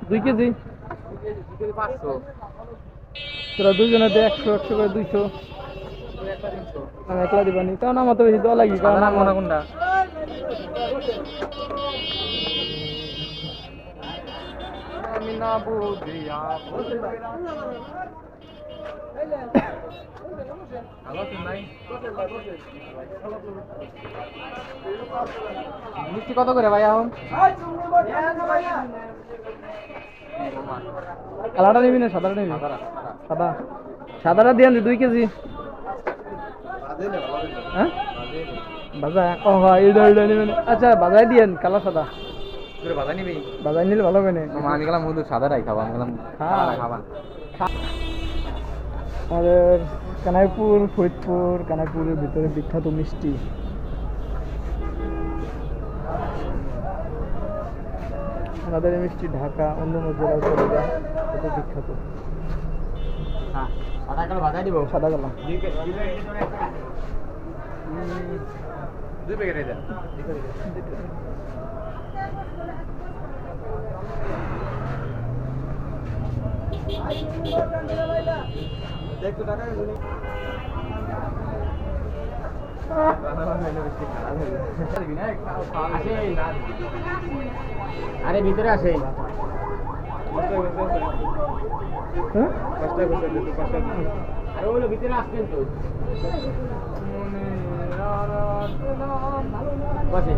2 KG তোরা দুজনে দে 100 করে 200 আমি একলা দিবানি কারণ আমার তো বেশি দেওয়া লাগি কারণ আমার কোনটা আমি না বুঝিয়া মিষ্টি কত করে ভাই এখন কালাটা নিবি না সাদাটা নিবি সাদা সাদাটা দিয়ে 2 কেজি হ্যাঁ বাজা ও হয় এটা নিবেন আচ্ছা বাজাই দিয়েন কালা সাদা বাজাই নিবি বাজাই নিলে ভালো হবে না আমি গেলাম মধু সাদাটাই খাবো আমি গেলাম খাবার আমাদের কানাইপুর ফরিদপুর কানাইপুরের ভিতরে বিখ্যাত মিষ্টি আমাদের এই মিষ্টি ঢাকা অন্য জেলায় চলে যায় এত বিখ্যাত সাদা কালো বাজাই দিব সাদা কালো 2 প্যাকেট দেন দেখো টাকা গুনি আরে ভিতরে আসে আরে ওগুলো ভিতরে আসবেন তো বসে